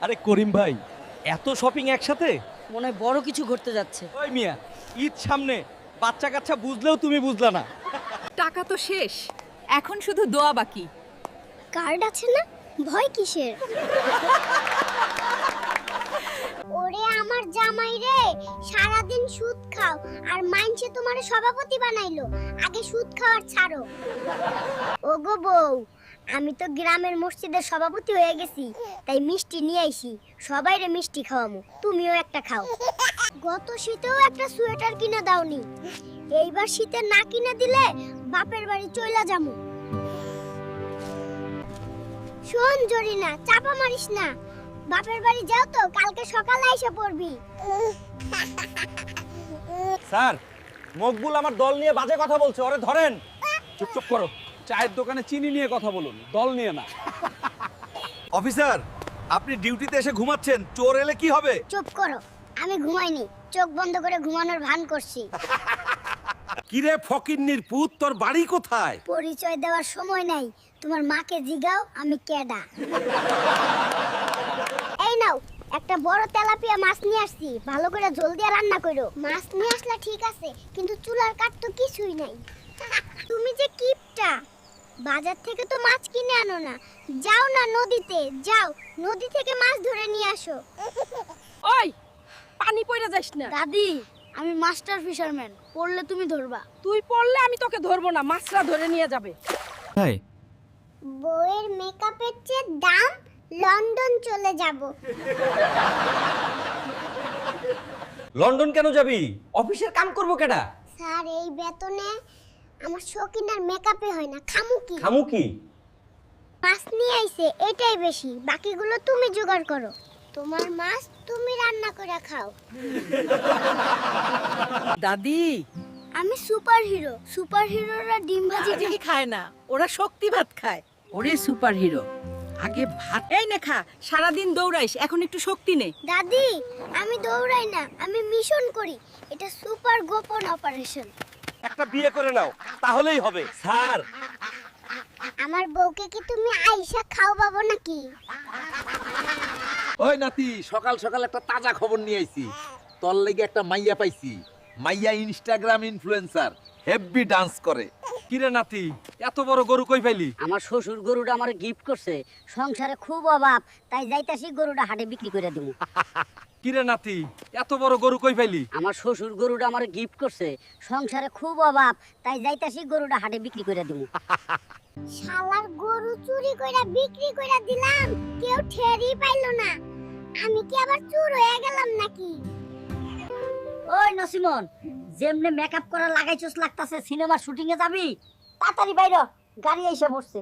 আরে করিম ভাই, এত শপিং একসাথে? মনে হয় বড় কিছু ঘটতে যাচ্ছে। ওই মিয়া, ঈদ সামনে, বাচ্চা কাচ্চা বুঝলেও তুমি বুঝলা না। টাকা তো শেষ, এখন শুধু দোয়া বাকি। কার্ড আছে না, ভয় কিসের? ওরে আমার জামাই রে, সারাদিন সুদ খাও আর মাইনছে তোমারে সভাপতি বানাইলো। আগে সুদ খাওয়ার ছাড়ো। ওগো বউ, আমি তো গ্রামের মসজিদের সভাপতি হয়ে গেছি, তাই মিষ্টি নিয়ে আইছি। সবাইরে মিষ্টি খাওয়ামু, তুমিও একটা খাও। গত শীতেও একটা সোয়েটার কিনে দাওনি, এইবার শীতে না কিনে দিলে বাপের বাড়ি চইলা যামু। শোন জরিনা, চাপা মারিস না, বাপের বাড়ি যাও তো, কালকে সকালে এসে পড়বি। স্যার, মকবুল আমার দল নিয়ে বাজে কথা বলছে, ওরে ধরেন। চুপ করো, চায়ের দোকানে চিনি নিয়ে কথা বলুন, দল নিয়ে না। অফিসার, আপনি ডিউটিতে এসে ঘুমাচ্ছেন, চোর এলে কি হবে? চুপ করো, আমি ঘুমাইনি, চোখ বন্ধ করে ঘুমানোর ভান করছি। কিরে ফকিন্নির পুত, তোর বাড়ি কোথায়? পরিচয় দেওয়ার সময় নাই, তোমার মাকে জিগাও আমি কেডা। এই নাও, একটা বড় তেলাপিয়া মাছ নিয়ে আসছি, ভালো করে ঝোল দিয়ে রান্না করো। মাছ নিয়ে আসলা ঠিক আছে, কিন্তু চুলার কাঠ তো কিছুই নাই। তুমি যে কিপটা, বাজার থেকে তো মাছ কিনে আনো না, যাও না নদীতে, যাও নদী থেকে মাছ ধরে নিয়ে আসো। ওই, পানি পড়ে যাস না। দাদি, আমি মাস্টার ফিশারম্যান, পড়লে তুমি ধরবা। তুই পড়লে আমি তোকে ধরবো না, মাছরা ধরে নিয়ে যাবে। ভাই, বউয়ের মেকআপের চেয়ে দাম, লন্ডন চলে যাব। লন্ডন কেন যাবি? অফিসের কাম করবো কেডা? স্যার, এই বেতনে আমার শৌখিনার মেকআপে হয় না, খামু কি? খামু কি? মাছ নিয়ে আইছে, এটাই বেশি, বাকিগুলো তুমি জোগাড় করো। তোমার মাছ তুমি রান্না করে খাও। দাদি, আমি সুপার হিরো, সুপার হিরোরা ডিম ভাজি ভাজি খায় না, ওরা শক্তি ভাত খায়। ওরে সুপার হিরো, আগে ভাত এই নে খা, সারাদিন দৌড়াইস, এখন একটু শক্তি নে। দাদি, আমি দৌড়াই না, আমি মিশন করি, এটা সুপার গোপন অপারেশন। একটা বিয়ে করে নাও, তাহলেই হবে। স্যার, আমার বউকে কি তুমি আইসা খাওয়াবো নাকি? ওই নাতি, সকাল সকাল একটা তাজা খবর নিয়ে আইছি। তোর লেগে একটা মাইয়া পাইছি। মাইয়া ইনস্টাগ্রাম ইনফ্লুয়েন্সার, হেভি ডান্স করে। কিরে নাতি, এত বড় গরু কই পাইলি? আমার শ্বশুর গরুটা আমার গিফট করছে, সংসারে খুব অভাব, তাই যাইতাছি গরুটা হাটে বিক্রি করে দেবো। কিরে নাতি, এত বড় গরু কই পাইলি? আমার শ্বশুর গরুটা আমার গিফট করছে, সংসারে খুব অভাব, তাই যাইতাছি গরুটা হাটে বিক্রি করে দেবো। শালার গরু চুরি কইরা বিক্রি কইরা দিলাম, কেউ ঠেরই পাইলো না। আমি কি আবার চোর হয়ে গেলাম নাকি? ওই নসিমন, যেমনে মেকআপ করা লাগাইছস লাগতাছে সিনেমার শুটিং এ যাবি, তাড়াতাড়ি বাইরে, গাড়ি এসে বসছে।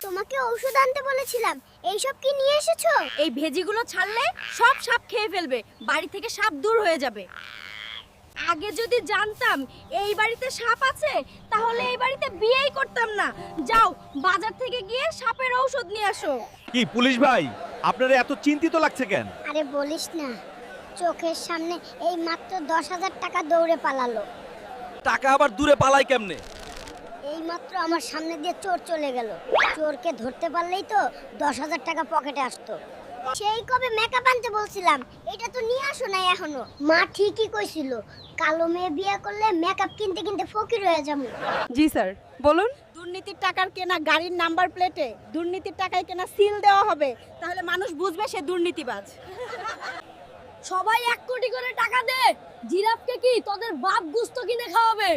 তোমাকে ঔষধ আনতে বলেছিলাম, এইসব কি নিয়ে এসেছো? এই ভেজিগুলো ছাড়লে সব সাপ খেয়ে ফেলবে, বাড়ি থেকে সাপ দূর হয়ে যাবে। আগে যদি জানতাম এই বাড়িতে সাপ আছে, তাহলে এই বাড়িতে বিয়েই করতাম না। যাও, বাজার থেকে গিয়ে সাপের ঔষধ নিয়ে আসো। কি পুলিশ ভাই, আপনারা এত চিন্তিত লাগছে কেন? আরে বলিস না, চোখের সামনে এই মাত্র 10,000 টাকা দৌড়ে পালালো। টাকা আবার দূরে পালাই কেমনে? এই মাত্র আমার সামনে দিয়ে চোর চলে গেল, চোরকে ধরতে পারলেই তো 10,000 টাকা পকেটে আসতো। সেই কবে মেকআপ আনতে বলছিলাম, এটা তো নিয়ে আসো নাই এখনো। মা ঠিকই কইছিল, কালো মেয়ে বিয়ে করলে মেকআপ কিনতে কিনতে ফকির হয়ে যাবো। জি স্যার, বলুন। দুর্নীতির টাকার কেনা গাড়ির নাম্বার প্লেটে দুর্নীতির টাকায় কেনা সিল দেওয়া হবে, তাহলে মানুষ বুঝবে সে দুর্নীতিবাজ। সবাই 1 কোটি করে টাকা দে, জিরাফকে কি তোদের বাপ গুস্ত কিনে খাওয়াবে?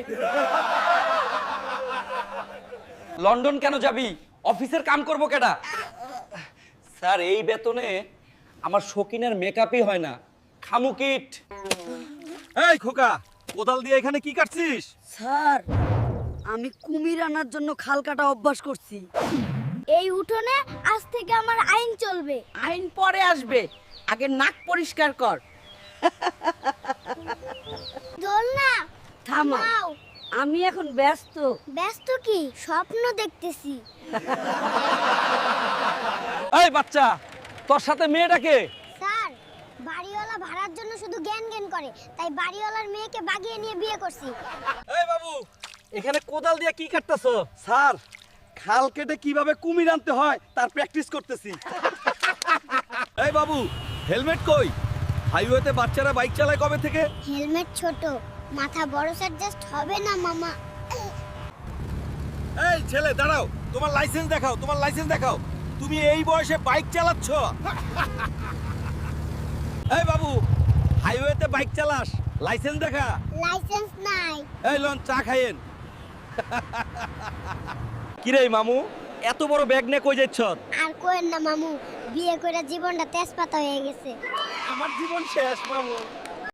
লন্ডন কেন যাবি? অফিসের কাম করবো কেডা? স্যার, এই বেতনে আমার শৌখিনের মেকআপই হয় না, খামু কিট। এই খোকা, কোদাল দিয়ে এখানে কি কাটছিস? স্যার, আমি কুমির আনার জন্য খাল কাটা অভ্যাস করছি। এই উঠোনে আজ থেকে আমার আইন চলবে। আইন পরে আসবে, আগে নাক পরিষ্কার কর। দোল না, থামা, নাও। আমি এখন ব্যস্ত। ব্যস্ত কি, স্বপ্ন দেখতেছি। এই বাচ্চা, তোর সাথে মেয়েটাকে? স্যার, বাড়িওয়ালা ভাড়ার জন্য শুধু জ্ঞান জ্ঞান করে, তাই বাড়িওয়ালার মেয়েকে বাগিয়ে নিয়ে বিয়ে করছি। এই বাবু, এখানে কোদাল দিয়ে কি কাটতেছো? স্যার, খাল কেটে কিভাবে কুমির আনতে হয় তার প্র্যাকটিস করতেছি। বাবু হেলমেট কই? হাইওয়েতে বাচ্চারা বাইক চালায় কবে থেকে? হেলমেট ছোট, মাথা বড় অ্যাডজাস্ট হবে না মামা। এই ছেলে দাঁড়াও, তোমার লাইসেন্স দেখাও, তোমার লাইসেন্স দেখাও। তুমি এই বয়সে বাইক চালাচ্ছ? এই বাবু হাইওয়েতে বাইক চালাস, লাইসেন্স দেখা। লাইসেন্স নাই। এই লন চা খাইয়েন। কিরে মামু এত বড় ব্যাগ নিয়ে কই যাচ্ছ? আর কোয়েন না মামু, বিয়ে করে জীবনটা তেজপাতা হয়ে গেছে। আমার জীবন শেষ মামু।